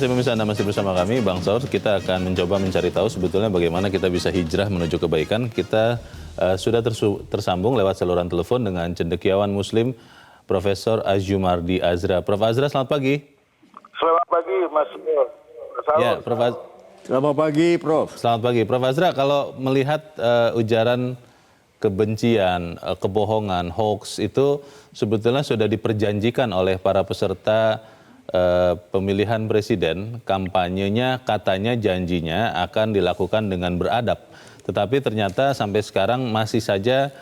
kasih pemirsa, Anda masih bersama kami, Bang Saur. Kita akan mencoba mencari tahu sebetulnya bagaimana kita bisa hijrah menuju kebaikan. Kita sudah tersambung lewat saluran telepon dengan cendekiawan Muslim, Profesor Azumardi Azra. Prof. Azra, selamat pagi. Selamat pagi, Mas Saur. Ya, Selamat pagi, Prof. Selamat pagi, Prof. Azra. Kalau melihat ujaran kebencian, kebohongan, hoax itu sebetulnya sudah diperjanjikan oleh para peserta pemilihan presiden, kampanyenya katanya janjinya akan dilakukan dengan beradab. Tetapi ternyata sampai sekarang masih saja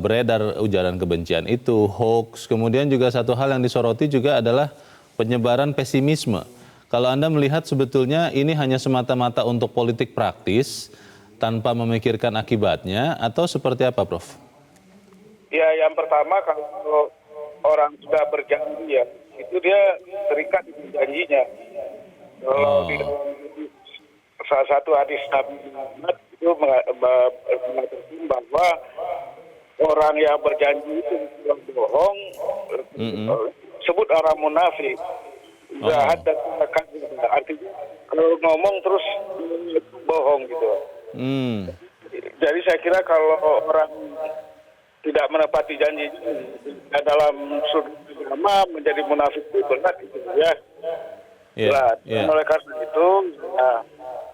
beredar ujaran kebencian itu, hoax. Kemudian juga satu hal yang disoroti juga adalah penyebaran pesimisme. Kalau Anda melihat sebetulnya ini hanya semata-mata untuk politik praktis tanpa memikirkan akibatnya atau seperti apa, Prof? Ya, yang pertama kalau orang sudah berjanji ya, itu dia terikat dengan janjinya. Kalau di salah satu hadis Nabi Muhammad itu mengatakan bahwa orang yang berjanji itu yang bohong, sebut orang munafik. Jahat dan artinya kalau ngomong terus bohong gitu. Jadi saya kira kalau orang tidak menepati janji dalam sudut agama menjadi munafik itu berat gitu ya. Oleh karena itu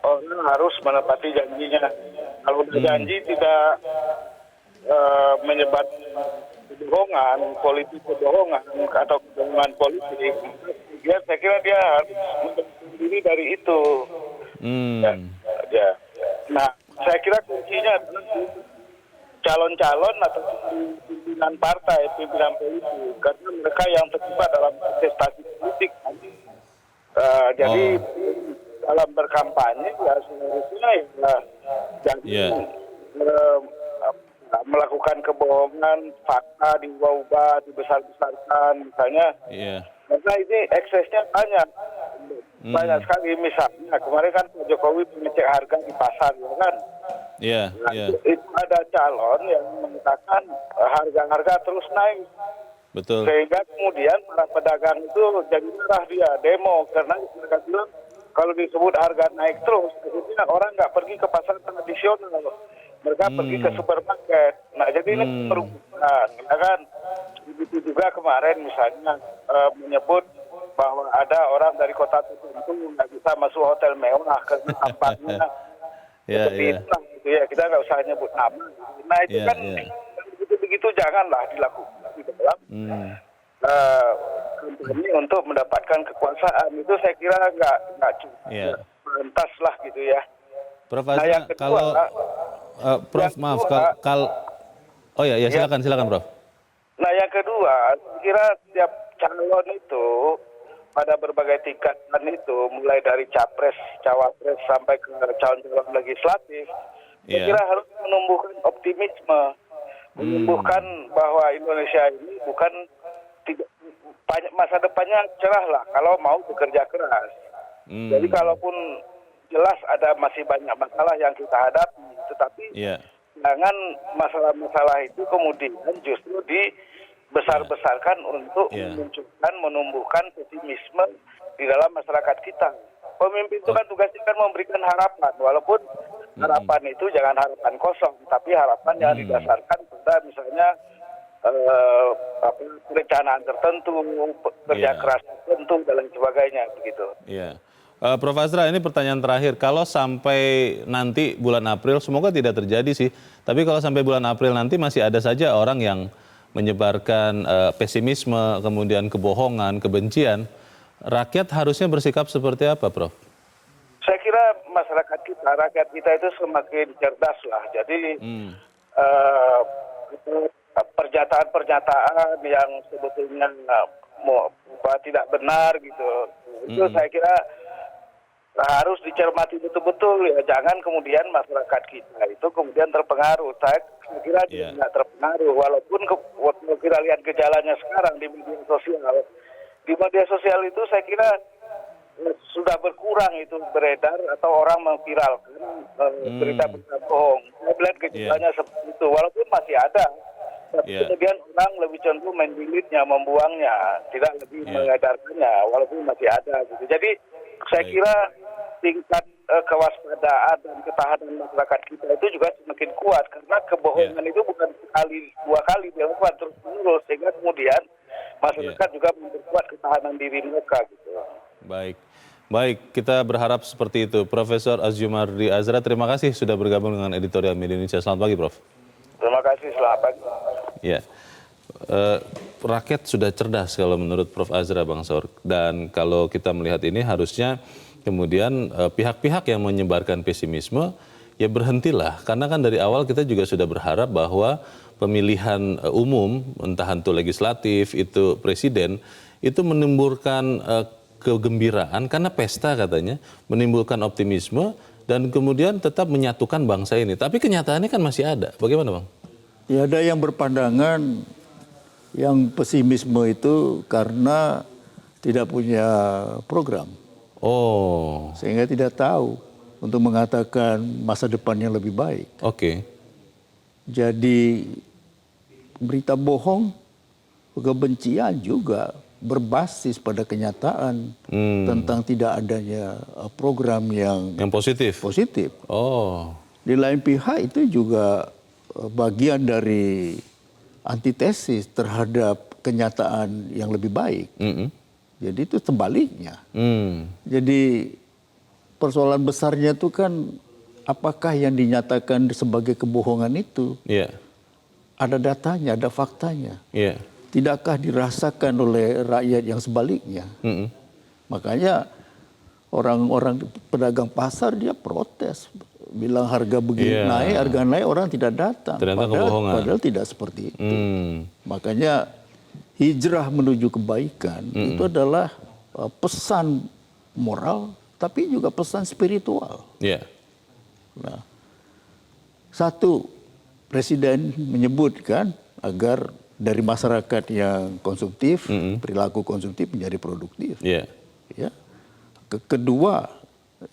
orang harus menepati janjinya. Kalau berjanji tidak menyebar kebohongan, politik kebohongan atau kebohongan politik, saya kira dia harus menjauhkan diri dari itu. Nah, saya kira kuncinya adalah calon-calon atau pimpinan partai, pimpinan politik, karena mereka yang terlibat dalam kontestasi politik. Jadi dalam berkampanye ya seharusnya melakukan kebohongan, fakta diubah-ubah, dibesar-besarkan, misalnya. Karena ini eksesnya banyak sekali. Misalnya kemarin kan Pak Jokowi mengecek harga di pasar, ya kan? Itu ada calon yang mengatakan harga-harga terus naik. Betul. Sehingga kemudian para pedagang itu jadi marah, dia demo karena mereka bilang kalau disebut harga naik terus, akhirnya orang nggak pergi ke pasar tradisional, mereka pergi ke supermarket. Nah, jadi ini perubahan, ya kan? Begitu juga kemarin misalnya menyebut bahwa ada orang dari kota tertentu nggak bisa masuk hotel mewah karena tampaknya seperti itulah gitu ya, kita nggak usah nyebut nama. Nah itu kan begitu janganlah dilakukan di dalam kampanye untuk mendapatkan kekuasaan. Itu saya kira nggak cukup pantas lah gitu ya. Prof. Azra, kalau Prof maaf kalau silakan Prof. Nah yang kedua, saya kira setiap calon itu pada berbagai tingkatan itu, mulai dari capres, cawapres sampai ke calon-calon legislatif, saya kira harus menumbuhkan optimisme, menumbuhkan bahwa Indonesia ini bukan masa depannya cerah lah kalau mau bekerja keras. Jadi kalaupun jelas ada masih banyak masalah yang kita hadapi, tetapi jangan masalah-masalah itu kemudian justru dibesar-besarkan untuk memunculkan, menumbuhkan pesimisme di dalam masyarakat kita. Pemimpin itu kan tugasnya kan memberikan harapan, walaupun harapan itu jangan harapan kosong, tapi harapan yang didasarkan pada misalnya perencanaan tertentu, kerja keras tertentu dan lain sebagainya begitu. Prof. Azra, ini pertanyaan terakhir. Kalau sampai nanti bulan April, semoga tidak terjadi sih, tapi kalau sampai bulan April nanti masih ada saja orang yang menyebarkan pesimisme, kemudian kebohongan, kebencian, rakyat harusnya bersikap seperti apa, Prof? Saya kira rakyat kita itu semakin cerdas lah. Jadi pernyataan yang sebetulnya tidak benar gitu, itu saya kira harus dicermati betul-betul ya. Jangan kemudian masyarakat kita itu kemudian terpengaruh. Saya kira dia tidak terpengaruh, walaupun kita lihat gejalanya sekarang di media sosial. Di media sosial itu saya kira sudah berkurang itu beredar atau orang memviralkan berita-berita bohong. Saya lihat gejalanya seperti itu, walaupun masih ada. Tapi kemudian orang lebih cenderung mendelete-nya, membuangnya, tidak lebih mengedarkannya, walaupun masih ada gitu. Jadi saya Baik. kira tingkat kewaspadaan dan ketahanan masyarakat kita itu juga semakin kuat karena kebohongan itu bukan sekali dua kali dilakukan terus menerus sehingga kemudian masyarakat juga memperkuat ketahanan diri mereka gitu. Baik. Baik, kita berharap seperti itu. Profesor Azumardi Azra, terima kasih sudah bergabung dengan Editorial Media Indonesia. Selamat pagi, Prof. Terima kasih, selamat pagi. Ya, rakyat sudah cerdas kalau menurut Prof. Azra, Bang Saur. Dan kalau kita melihat ini harusnya kemudian pihak-pihak yang menyebarkan pesimisme ya berhentilah. Karena kan dari awal kita juga sudah berharap bahwa pemilihan umum, entah itu legislatif, itu presiden, itu menimbulkan kegembiraan karena pesta katanya, menimbulkan optimisme dan kemudian tetap menyatukan bangsa ini. Tapi kenyataannya kan masih ada. Bagaimana, Bang? Ya, ada yang berpandangan yang pesimisme itu karena tidak punya program. Oh, Sehingga tidak tahu untuk mengatakan masa depan yang lebih baik. oke. Jadi berita bohong, kebencian juga berbasis pada kenyataan tentang tidak adanya program yang Yang positif? positif. Oh, Di lain pihak itu juga bagian dari antitesis terhadap kenyataan yang lebih baik. Jadi itu sebaliknya. Jadi persoalan besarnya itu kan apakah yang dinyatakan sebagai kebohongan itu iya, ada datanya, ada faktanya. iya. Tidakkah dirasakan oleh rakyat yang sebaliknya? Makanya orang-orang pedagang pasar dia protes. Bilang harga begini naik, harga naik, orang tidak datang. Ternyata kebohongan. Padahal tidak seperti itu. Hmm. Makanya hijrah menuju kebaikan itu adalah pesan moral, tapi juga pesan spiritual. Iya. Nah, satu, Presiden menyebutkan agar dari masyarakat yang konsumtif, perilaku konsumtif menjadi produktif. Iya. Ya. Kedua,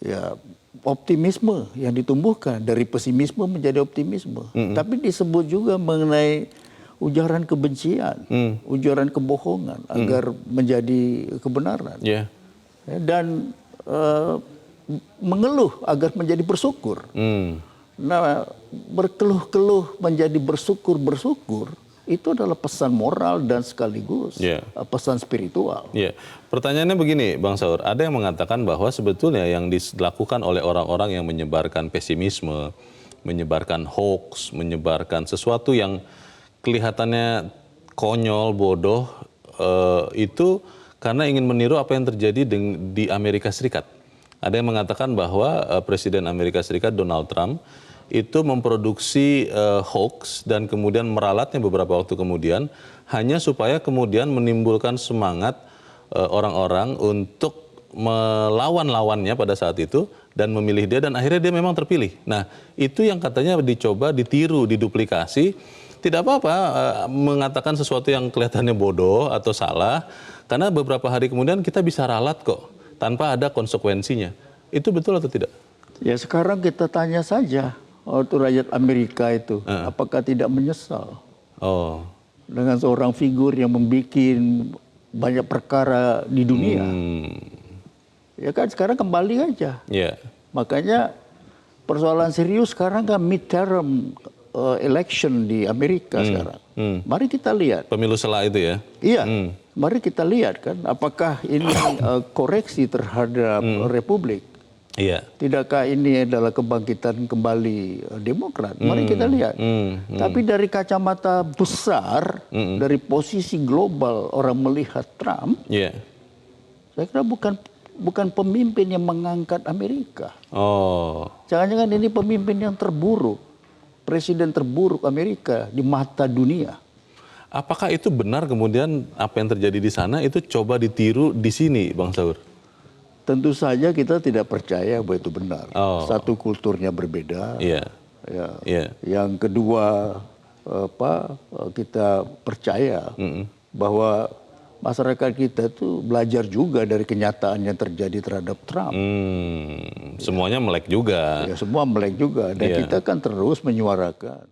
ya optimisme yang ditumbuhkan dari pesimisme menjadi optimisme. Tapi disebut juga mengenai ujaran kebencian, ujaran kebohongan agar menjadi kebenaran. Iya. Ya, dan mengeluh agar menjadi bersyukur. Nah, berkeluh-keluh menjadi bersyukur itu adalah pesan moral dan sekaligus pesan spiritual. Iya. Pertanyaannya begini, Bang Saur, ada yang mengatakan bahwa sebetulnya yang dilakukan oleh orang-orang yang menyebarkan pesimisme, menyebarkan hoax, menyebarkan sesuatu yang kelihatannya konyol, bodoh, itu karena ingin meniru apa yang terjadi di Amerika Serikat. Ada yang mengatakan bahwa Presiden Amerika Serikat Donald Trump itu memproduksi hoax dan kemudian meralatnya beberapa waktu kemudian hanya supaya kemudian menimbulkan semangat orang-orang untuk melawan lawannya pada saat itu dan memilih dia dan akhirnya dia memang terpilih. Nah, itu yang katanya dicoba ditiru, diduplikasi. Tidak apa-apa mengatakan sesuatu yang kelihatannya bodoh atau salah karena beberapa hari kemudian kita bisa ralat kok tanpa ada konsekuensinya. Itu betul atau tidak? Ya, sekarang kita tanya saja waktu rakyat Amerika itu apakah tidak menyesal dengan seorang figur yang membuat banyak perkara di dunia. Ya kan sekarang kembali aja. Makanya persoalan serius sekarang kan midterm election di Amerika sekarang. Mari kita lihat. Pemilu sela itu ya? Iya. Mari kita lihat kan apakah ini koreksi terhadap Republik. Iya. Tidakkah ini adalah kebangkitan kembali Demokrat? Mari kita lihat. Tapi dari kacamata besar, dari posisi global orang melihat Trump, saya kira bukan pemimpin yang mengangkat Amerika. Jangan-jangan ini pemimpin yang terburuk, presiden terburuk Amerika di mata dunia. Apakah itu benar kemudian apa yang terjadi di sana itu coba ditiru di sini, Bang Saur? Tentu saja kita tidak percaya bahwa itu benar. Satu, kulturnya berbeda. Yang kedua, kita percaya bahwa masyarakat kita tuh belajar juga dari kenyataan yang terjadi terhadap Trump. Semuanya melek juga. Ya, semua melek juga. Dan kita kan terus menyuarakan